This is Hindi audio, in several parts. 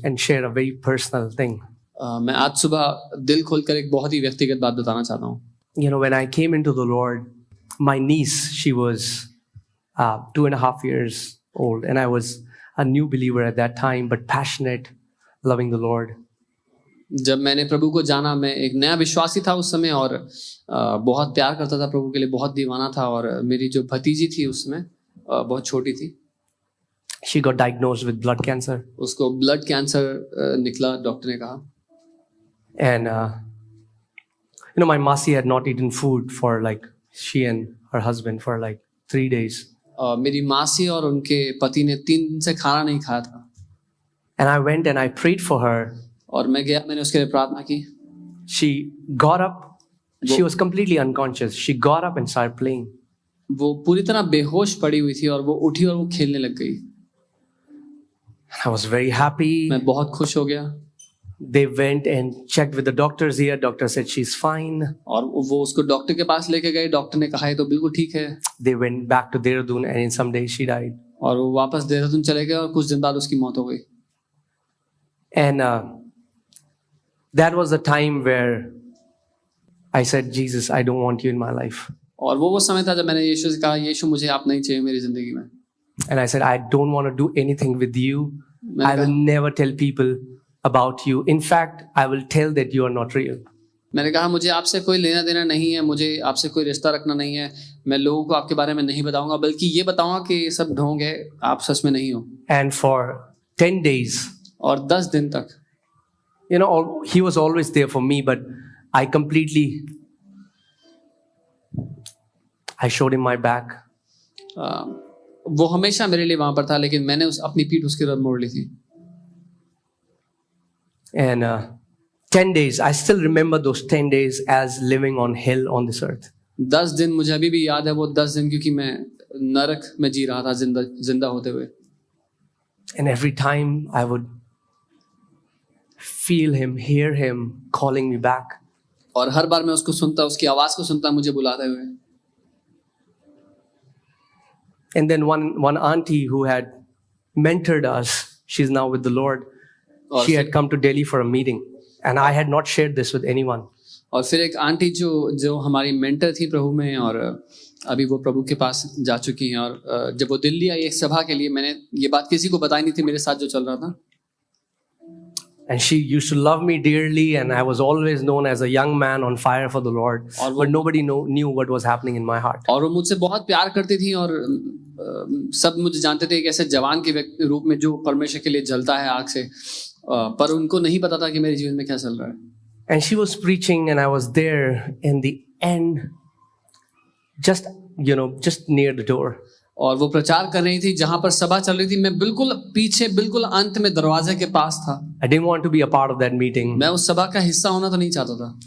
and share a very personal thing. मैं आज सुबह दिल खोलकर एक बहुत ही व्यक्तिगत बात बताना चाहता हूँ. You know, when I came into the Lord, my niece, she was 2.5 years old, and I was a new believer at that time, but passionate, loving the Lord. जब मैंने प्रभु को जाना, मैं एक नया विश्वासी था उस समय और बहुत प्यार करता था प्रभु के लिए, बहुत दीवाना था. और मेरी जो भतीजी थी उसमें बहुत छोटी थी. She got diagnosed with blood cancer. उसको ब्लड कैंसर निकला, डॉक्टर ने कहा. And you know, my Masi had not eaten food for like she and her husband for like 3 days. मेरी मासी और उनके पति ने 3 दिन से खाना नहीं खाया था. And I went and I prayed for her. और मैं गया, मैंने उसके लिए प्रार्थना की. She got up. She was completely unconscious. She got up and started playing. वो पूरी तरह बेहोश पड़ी हुई थी और वो उठी और वो खेलने लग गई. I was very happy. मैं बहुत खुश हो गया. They went and checked with the doctors here. Doctor said she's fine. और वो उसको डॉक्टर के पास लेके गए. डॉक्टर ने कहा ये तो बिल्कुल ठीक है. They went back to Dehradun and in some days she died. और वो वापस देहरादून चले गए और कुछ दिन बाद उसकी मौत हो गई. And that was the time where I said, Jesus, I don't want you in my life. और वो समय था जब मैंने यीशु से कहा, यीशु मुझे आप नहीं चाहिए मेरी जिंदगी में. And I said, I don't want to do anything with you. I will never tell people about you. In fact, I will tell that you are not real. मैंने कहा मुझे आपसे कोई लेना देना नहीं है, मुझे आपसे कोई रिश्ता रखना नहीं है. मैं लोगों को आपके बारे में नहीं बताऊंगा, बल्कि ये बताऊंगा कि ये सब ढोंग है, आप सच में नहीं हो. And for 10 days, और 10 दिन तक, you know, he was always there for me, but I showed him my back. वो हमेशा मेरे लिए वहां पर था, लेकिन मैंने अपनी पीठ उसकी तरफ मोड़ ली थी. And 10 days, I still remember those 10 days as living on hell on this earth. 10 दिन मुझे अभी भी याद है, वो 10 दिन, क्योंकि मैं नरक में जी रहा था जिंदा होते हुए. And every time I would feel him, hear him calling me back. और हर बार मैं उसको सुनता, उसकी आवाज को सुनता, मुझे बुलाते हुए. And then one auntie who had mentored us, she's now with the Lord. She had come to Delhi for a meeting, and I had not shared this with anyone. और फिर एक आंटी जो हमारी मेंटर थी प्रभु में, और अभी वो प्रभु के पास जा चुकी हैं. और जब वो दिल्ली आई एक सभा के लिए, मैंने ये बात किसी को बताई नहीं थी मेरे साथ जो चल रहा था. And she used to love me dearly, and I was always known as a young man on fire for the Lord. But nobody knew what was happening in my heart. और वो मुझसे बहुत प्यार करती थी, और सब मुझे जानते थे एक ऐसे जवान के रूप में जो परमेश्वर के लिए जलता है आग से, पर उनको नहीं पता था कि मेरे जीवन में क्या चल रहा है. And she was preaching, and I was there in the end, just near the door. और वो प्रचार कर रही थी जहां पर सभा चल रही थी. मैं बिल्कुल पीछे, बिल्कुल अंत में दरवाजे के पास था. I didn't want to be a part of that meeting. मैं उस सभा का हिस्सा होना तो नहीं चाहता था.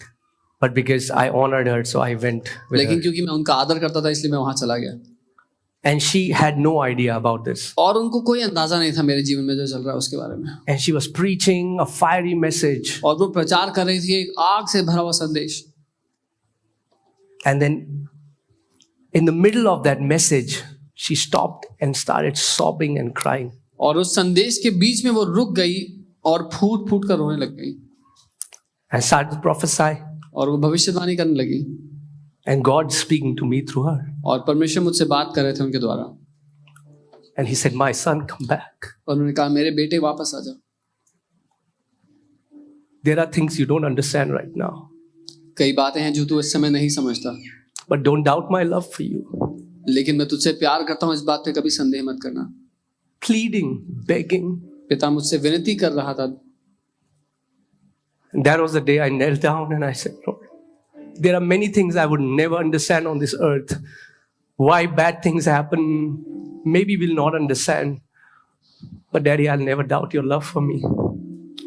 But because I honored her, so I went with लेकिन her. क्योंकि मैं उनका आदर करता था, इसलिए मैं वहां चला गया. And she had no idea about this. और उनको कोई अंदाजा नहीं था मेरे जीवन में जो चल रहा है उसके बारे में. And she was preaching a fiery message. और वो प्रचार कर रही थी एक आग से भरा हुआ संदेश. And then in the middle of that message, she stopped and started sobbing and crying. और उस संदेश के बीच में वो रुक गई और फूट कर रोने लग गई. And started to prophesy. और वो भविष्यवाणी करने लगी. And God speaking to me through her. और परमेश्वर मुझसे बात कर रहे थे उनके द्वारा. And he said, "My son, come back." और उन्होंने कहा मेरे बेटे वापस आ जा. There are things you don't understand right now. कई बातें हैं जो तू इस समय नहीं समझता. But don't doubt my love for you. लेकिन मैं तुझसे प्यार करता हूँ, इस बात पे कभी संदेह मत करना. Pleading, begging. पिता मुझसे विनती कर रहा था. And that was the day I knelt down and I said, Lord, there are many things I would never understand on this earth. Why bad things happen, maybe we'll not understand. But Daddy, I'll never doubt your love for me.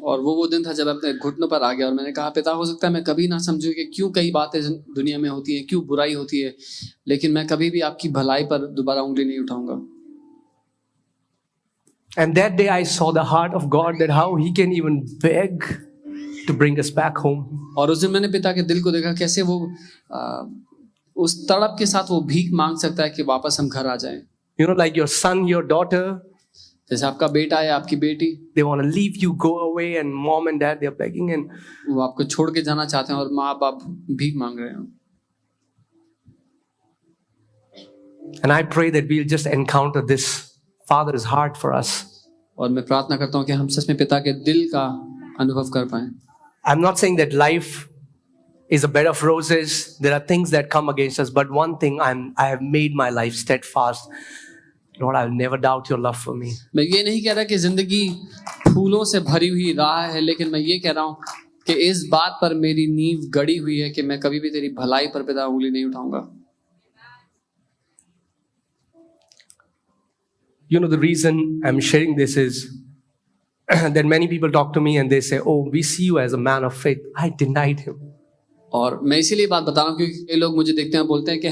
और वो दिन था जब अपने घुटनों पर आ गया और मैंने कहा, पिता, हो सकता है मैं कभी ना समझूं कि क्यों कई बातें दुनिया में होती हैं, क्यों बुराई होती है, लेकिन मैं कभी भी आपकी भलाई पर दोबारा उंगली नहीं उठाऊंगा. And that day I saw the heart of God, that how He can even beg to bring us back home. और उस दिन मैंने पिता के दिल को देखा, कैसे वो उस तड़प के साथ वो भीख मांग सकता है कि वापस हम घर आ जाएं. You know, like your son, your daughter, जैसे आपका बेटा है, आपकी बेटी, They want to leave you, go away, and mom and dad, they're begging. And वो आपको छोड़ के जाना चाहते हैं और माँ बाप भीख मांग रहे हैं. I pray that we'll just encounter this Father's heart for us. और मैं प्रार्थना करता हूँ कि हम सच में पिता के दिल का अनुभव कर पाएं. I'm not saying that life is a bed of roses. There are things that come against us, but one thing I have made my life steadfast. Lord, I will never doubt your love for me. मैं ये नहीं कह रहा कि जिंदगी फूलों से भरी हुई राह है, लेकिन मैं ये कह रहा हूँ कि इस बात पर मेरी नींव गड़ी हुई है कि मैं कभी भी तेरी भलाई पर पिता उंगली नहीं उठाऊंगा. You know, the reason I'm sharing this is that many people talk to me and they say, oh, we see you as a man of faith. I denied him. और मैं इसीलिए बात बता रहा हूँ क्योंकि कई लोग मुझे देखते हैं, बोलते हैं कि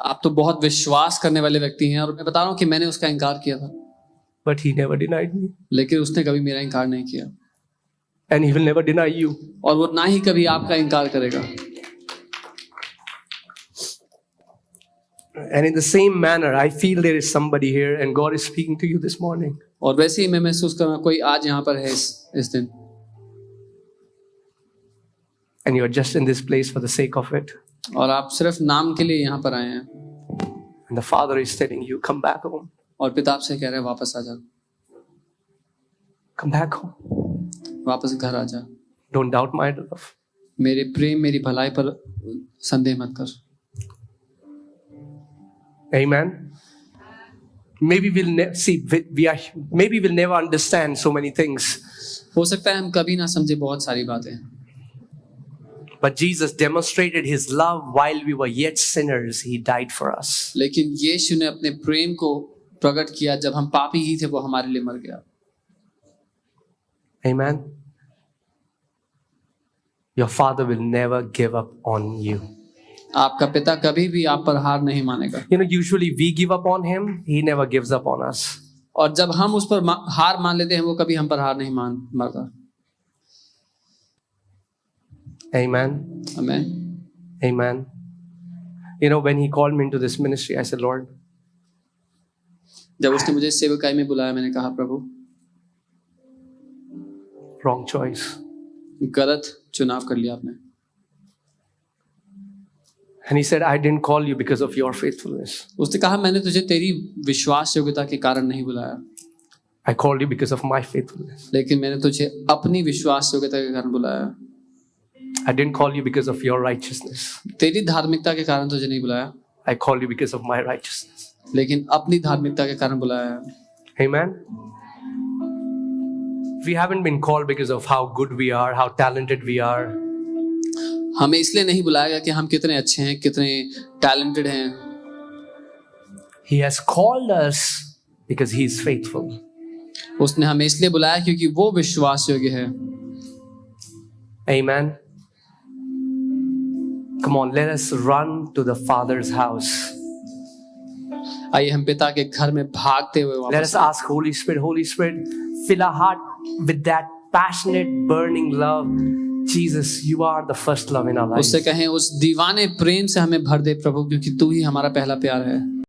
आप तो बहुत विश्वास करने वाले व्यक्ति हैं, और मैं बता रहा हूँ कि मैंने उसका इनकार किया था. But he never denied me. लेकिन उसने कभी मेरा इनकार नहीं किया. And he will never deny you. और वो ना ही कभी आपका इनकार करेगा. And in the same manner, I feel there is somebody here and God is speaking to you this morning. और वैसे ही मैं महसूस कर रहा हूँ कोई आज यहाँ पर है इस दिन. And you are just in this place for the sake of it. और आप सिर्फ नाम के लिए यहाँ पर आए हैं. And the Father is telling you, come back home. और पिता आपसे कह रहे हैं वापस आ जा. Come back home. वापस घर आ जा. Don't doubt my love. मेरे प्रेम, मेरी भलाई पर संदेह मत कर. Amen. Maybe we'll maybe we'll never understand so many things. हो सकता है हम कभी ना समझे बहुत सारी बातें. But Jesus demonstrated his love while we were yet sinners. He died for us. लेकिन यीशु ने अपने प्रेम को प्रकट किया जब हम पापी ही थे, वो हमारे लिए मर गया. Amen. Your Father will never give up on you. आपका पिता कभी भी आप पर हार नहीं मानेगा. You know, usually we give up on him. He never gives up on us. और जब हम उस पर हार मान लेते हैं, वो कभी हम पर हार नहीं मानता. Amen. Amen. Amen. You know, when he called me into this ministry, I said, Lord, जब उसने मुझे सेवकाई में बुलाया, मैंने कहा प्रभु, wrong choice. गलत चुनाव कर लिया आपने. And he said, I didn't call you because of your faithfulness. उसने कहा मैंने तुझे तेरी विश्वास योग्यता के कारण नहीं बुलाया. I called you because of my faithfulness. लेकिन मैंने तुझे अपनी विश्वास योग्यता के कारण बुलाया. I didn't call you because of your righteousness. तेरी धार्मिकता के कारण तुझे नहीं बुलाया. I called you because of my righteousness. लेकिन अपनी धार्मिकता के कारण बुलाया. Amen. We haven't been called because of how good we are, how talented we are. हमें इसलिए नहीं बुलाया गया कि हम कितने अच्छे हैं, कितने टैलेंटेड हैं. He has called us because he is faithful. उसने हमें इसलिए बुलाया क्योंकि वो विश्वास योग्य है. Amen. Come on, let us run to the Father's house. आइए हम पिता के घर में भागते हुए Let वापस. us ask Holy Spirit, fill our heart with that passionate, burning love. Jesus, you are the first love in our lives. उससे कहें उस दीवाने प्रेम से हमें भर दे प्रभु, क्योंकि तू ही हमारा पहला प्यार है.